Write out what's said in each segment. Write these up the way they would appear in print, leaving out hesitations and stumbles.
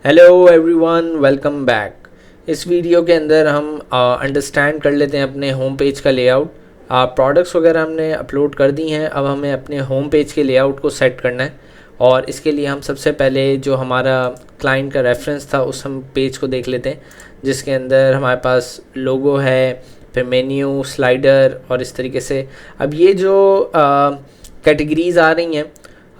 Hello everyone, welcome back. इस video के अंदर हम अंडरस्टैंड कर लेते हैं अपने होम पेज का लेआउट। प्रोडक्ट्स वगैरह हमने अपलोड कर दी हैं, अब हमें अपने होम पेज के लेआउट को सेट करना है। और इसके लिए हम सबसे पहले जो हमारा क्लाइंट का रेफरेंस था उस हम पेज को देख लेते हैं, जिसके अंदर हमारे पास लोगो है, फिर मेन्यू, स्लाइडर और इस तरीके से। अब ये जो कैटेगरीज आ रही हैं,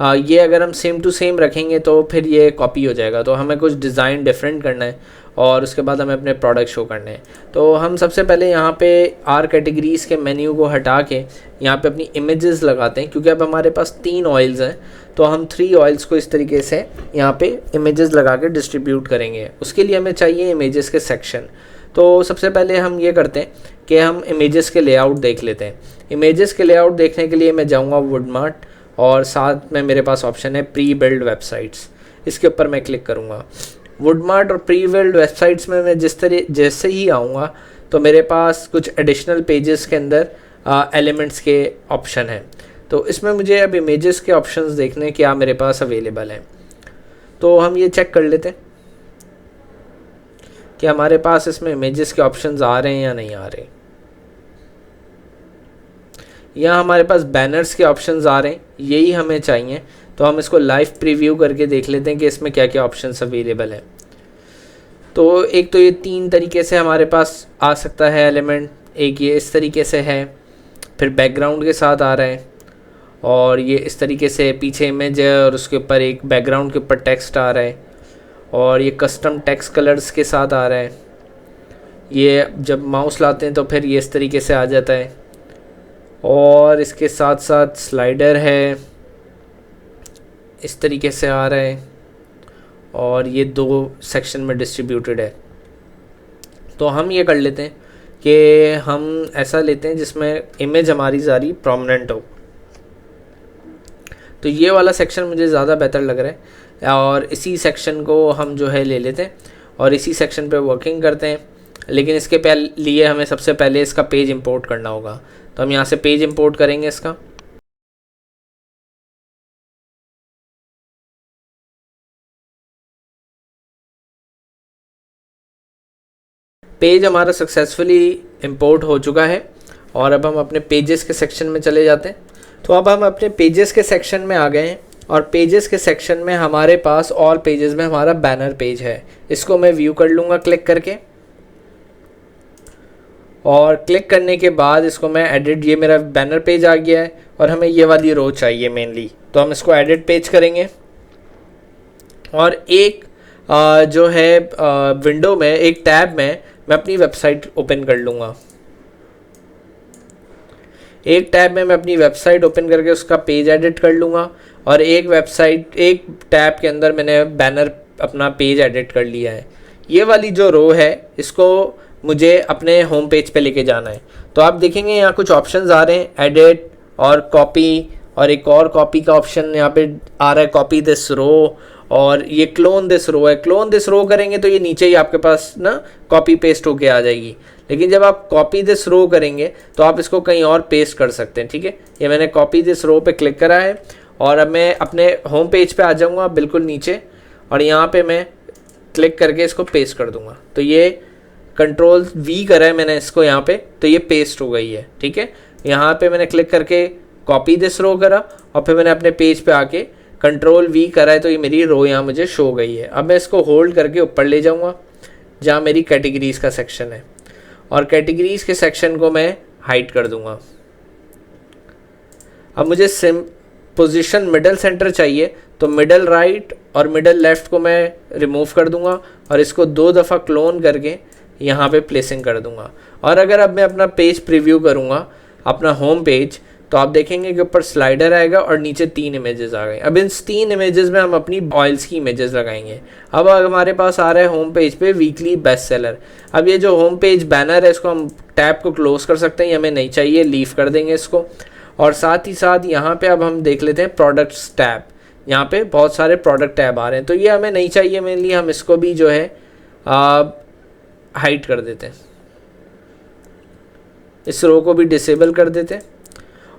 ये अगर हम सेम टू सेम रखेंगे तो फिर ये कॉपी हो जाएगा। तो हमें कुछ डिज़ाइन डिफरेंट करना है और उसके बाद हमें अपने प्रोडक्ट शो करने हैं। तो हम सबसे पहले यहाँ पे आर कैटेगरीज़ के मेन्यू को हटा के यहाँ पे अपनी इमेजेस लगाते हैं, क्योंकि अब हमारे पास 3 ऑयल्स हैं। तो हम 3 ऑयल्स को इस तरीके से यहाँ पे इमेजेस लगा के डिस्ट्रीब्यूट करेंगे। उसके लिए हमें चाहिए इमेजेस के सेक्शन। तो सबसे पहले हम ये करते हैं कि हम इमेजेस के लेआउट देख लेते हैं। इमेजेस के लेआउट देखने के लिए मैं जाऊँगा वुडमार्ट और साथ में मेरे पास ऑप्शन है प्री बिल्ड वेबसाइट्स। इसके ऊपर मैं क्लिक करूँगा। वुडमार्ट और प्री बिल्ड वेबसाइट्स में मैं जैसे ही आऊँगा तो मेरे पास कुछ एडिशनल पेजेस के अंदर एलिमेंट्स के ऑप्शन हैं। तो इसमें मुझे अब इमेजेस के ऑप्शंस देखने क्या मेरे पास अवेलेबल हैं। तो हम ये चेक कर लेते हैं कि हमारे पास इसमें इमेजेस के ऑप्शंस आ रहे हैं या नहीं आ रहे। यहाँ हमारे पास बैनर्स के ऑप्शंस आ रहे हैं, यही हमें चाहिए। तो हम इसको लाइव प्रीव्यू करके देख लेते हैं कि इसमें क्या क्या ऑप्शंस अवेलेबल हैं। तो एक तो ये 3 तरीके से हमारे पास आ सकता है एलिमेंट। एक ये इस तरीके से है, फिर बैकग्राउंड के साथ आ रहा है, और ये इस तरीके से पीछे इमेज है और उसके ऊपर एक बैकग्राउंड के ऊपर टेक्स्ट आ रहा है, और ये कस्टम टेक्स्ट कलर्स के साथ आ रहा है। ये जब माउस लाते हैं तो फिर ये इस तरीके से आ जाता है, और इसके साथ साथ स्लाइडर है, इस तरीके से आ रहा है, और ये 2 सेक्शन में डिस्ट्रीब्यूटेड है। तो हम ये कर लेते हैं कि हम ऐसा लेते हैं जिसमें इमेज हमारी सारी प्रोमिनेंट हो। तो ये वाला सेक्शन मुझे ज़्यादा बेहतर लग रहा है, और इसी सेक्शन को हम जो है ले लेते हैं और इसी सेक्शन पे वर्किंग करते हैं। लेकिन इसके लिए हमें सबसे पहले इसका पेज इंपोर्ट करना होगा। तो हम यहाँ से पेज इंपोर्ट करेंगे इसका। पेज हमारा सक्सेसफुली इंपोर्ट हो चुका है, और अब हम अपने पेजेस के सेक्शन में चले जाते हैं। तो अब हम अपने पेजेस के सेक्शन में आ गए हैं, और पेजेस के सेक्शन में हमारे पास ऑल पेजेस में हमारा बैनर पेज है। इसको मैं व्यू कर लूँगा क्लिक करके, और क्लिक करने के बाद इसको मैं एडिट, ये मेरा बैनर पेज आ गया है और हमें ये वाली रो चाहिए मेनली। तो हम इसको एडिट पेज करेंगे, और एक जो है विंडो में, एक टैब में मैं अपनी वेबसाइट ओपन कर लूँगा। एक टैब में मैं अपनी वेबसाइट ओपन करके उसका पेज एडिट कर लूँगा, और एक टैब के अंदर मैंने बैनर अपना पेज एडिट कर लिया है। ये वाली जो रो है इसको मुझे अपने होम पेज पे लेके जाना है। तो आप देखेंगे यहाँ कुछ ऑप्शंस आ रहे हैं, एडिट और कॉपी, और एक और कॉपी का ऑप्शन यहाँ पे आ रहा है, कॉपी दिस रो, और ये क्लोन दिस रो है। क्लोन दिस रो करेंगे तो ये नीचे ही आपके पास ना कॉपी पेस्ट होके आ जाएगी। लेकिन जब आप कॉपी दिस रो करेंगे तो आप इसको कहीं और पेस्ट कर सकते हैं। ठीक है, ये मैंने कॉपी दिस रो पे क्लिक करा है, और अब मैं अपने होम पेज पे आ जाऊँगा बिल्कुल नीचे, और यहाँ पे मैं क्लिक करके इसको पेस्ट कर दूँगा। तो ये कंट्रोल V करा है मैंने इसको यहाँ पे, तो ये पेस्ट हो गई है। ठीक है, यहाँ पे मैंने क्लिक करके कॉपी दिस रो करा, और फिर मैंने अपने पेज पे आके कंट्रोल V करा है, तो ये मेरी रो यहाँ मुझे शो हो गई है। अब मैं इसको होल्ड करके ऊपर ले जाऊँगा जहाँ मेरी कैटेगरीज का सेक्शन है, और कैटेगरीज के सेक्शन को मैं हाइड कर दूँगा। अब मुझे पोजीशन मिडल सेंटर चाहिए, तो मिडल राइट और मिडल लेफ़्ट को मैं रिमूव कर दूँगा, और इसको 2 दफ़ा क्लोन करके यहाँ पे प्लेसिंग कर दूंगा। और अगर अब मैं अपना पेज प्रीव्यू करूँगा, अपना होम पेज, तो आप देखेंगे कि ऊपर स्लाइडर आएगा और नीचे 3 इमेजेस आ गए। अब इन 3 इमेजेस में हम अपनी ऑयल्स की इमेजेस लगाएंगे। अब हमारे पास आ रहा है होम पेज पे वीकली बेस्ट सेलर। अब ये जो होम पेज बैनर है इसको हम टैब को क्लोज कर सकते हैं, ये हमें नहीं चाहिए, लीव कर देंगे इसको। और साथ ही साथ यहाँ पे अब हम देख लेते हैं प्रोडक्ट्स टैब। यहाँ पे बहुत सारे प्रोडक्ट टैब आ रहे हैं, तो ये हमें नहीं चाहिए मेनली, हम इसको भी जो है हाइड कर देते हैं, इस रो को भी डिसेबल कर देते हैं।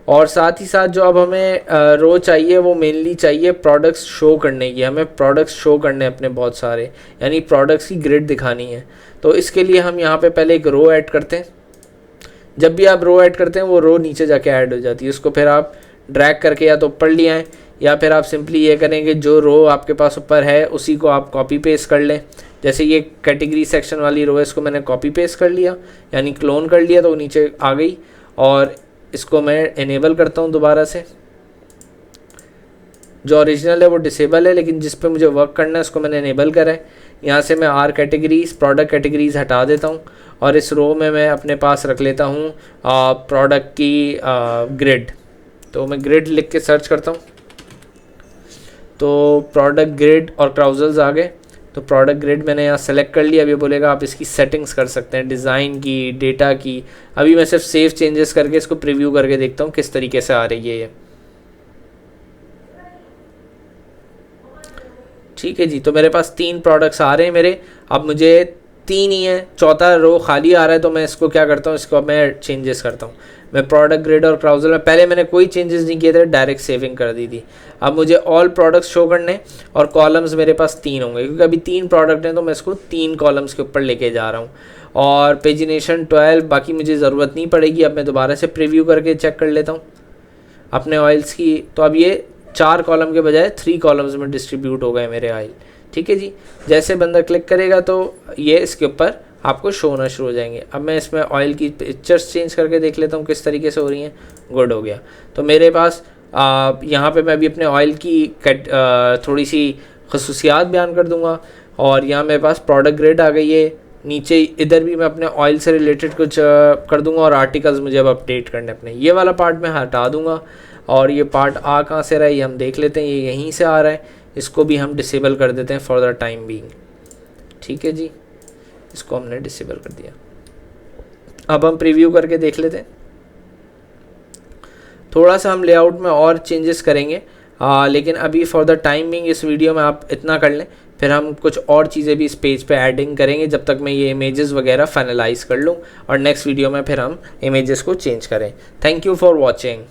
और साथ ही साथ जो अब हमें रो चाहिए वो मेनली चाहिए प्रोडक्ट्स शो करने की। हमें प्रोडक्ट्स शो करने अपने बहुत सारे, यानी प्रोडक्ट्स की ग्रिड दिखानी है। तो इसके लिए हम यहाँ पे पहले एक रो ऐड करते हैं। जब भी आप रो ऐड करते हैं वो रो नीचे जाके ऐड हो जाती है। उसको फिर आप ड्रैग करके या तो ऊपर ले आएँ, या फिर आप सिंपली ये करेंगे जो रो आपके पास ऊपर है उसी को आप कॉपी पेस्ट कर लें। जैसे ये कैटेगरी सेक्शन वाली रो है, इसको मैंने कॉपी पेस्ट कर लिया, यानी क्लोन कर लिया, तो वो नीचे आ गई। और इसको मैं इनेबल करता हूँ दोबारा से। जो ओरिजिनल है वो डिसेबल है, लेकिन जिस पे मुझे वर्क करना है उसको मैंने इनेबल करा है। यहाँ से मैं आर कैटेगरीज, प्रोडक्ट कैटेगरीज हटा देता हूँ और इस रो में मैं अपने पास रख लेता हूँ प्रोडक्ट की ग्रिड। तो मैं ग्रिड लिख के सर्च करता हूँ, तो प्रोडक्ट ग्रिड और क्राउजल्स आ गए। तो प्रोडक्ट ग्रिड मैंने यहाँ सेलेक्ट कर लिया। अभी बोलेगा आप इसकी सेटिंग्स कर सकते हैं, डिज़ाइन की, डेटा की। अभी मैं सिर्फ सेव चेंजेस करके इसको प्रीव्यू करके देखता हूँ किस तरीके से आ रही है ये। ठीक है जी, तो मेरे पास 3 प्रोडक्ट्स आ रहे हैं मेरे। अब मुझे 3 ही है, चौथा रो खाली आ रहा है, तो मैं इसको क्या करता हूँ, इसको अब मैं चेंजेस करता हूँ। मैं प्रोडक्ट ग्रिड और क्राउजल में पहले मैंने कोई चेंजेस नहीं किए थे, डायरेक्ट सेविंग कर दी थी। अब मुझे ऑल प्रोडक्ट्स शो करने और कॉलम्स मेरे पास 3 होंगे, क्योंकि अभी 3 प्रोडक्ट हैं तो मैं इसको 3 कॉलम्स के ऊपर लेके जा रहा हूँ। और पेजिनेशन 12 बाकी मुझे ज़रूरत नहीं पड़ेगी। अब मैं दोबारा से प्रीव्यू करके चेक कर लेता हूँ अपने ऑयल्स की। तो अब ये 4 कॉलम के बजाय 3 कॉलम्स में डिस्ट्रीब्यूट हो गए मेरे ऑयल। ठीक है जी, जैसे बंदा क्लिक करेगा तो ये इसके ऊपर आपको शो होना शुरू हो जाएंगे। अब मैं इसमें ऑयल की पिक्चर्स चेंज करके देख लेता हूँ किस तरीके से हो रही हैं। गुड हो गया। तो मेरे पास यहाँ पे मैं अभी अपने ऑयल की थोड़ी सी खसूसियात बयान कर दूँगा। और यहाँ मेरे पास प्रोडक्ट ग्रिड आ गई है। नीचे इधर भी मैं अपने ऑयल से रिलेटेड कुछ कर दूँगा और आर्टिकल्स मुझे अब अपडेट करने अपने। ये वाला पार्ट मैं हटा दूँगा। और ये पार्ट आ कहाँ से रहा है ये हम देख लेते हैं, ये यहीं से आ रहा है। इसको भी हम डिसेबल कर देते हैं फॉर द टाइम बीइंग। ठीक है जी, इसको हमने डिसेबल कर दिया। अब हम प्रीव्यू करके देख लेते हैं। थोड़ा सा हम लेआउट में और चेंजेस करेंगे, लेकिन अभी फॉर द टाइम बीइंग इस वीडियो में आप इतना कर लें। फिर हम कुछ और चीज़ें भी इस पेज पे ऐडिंग करेंगे जब तक मैं ये इमेजेस वगैरह फाइनलाइज कर लूँ, और नेक्स्ट वीडियो में फिर हम इमेजेस को चेंज करें। Thank you for watching.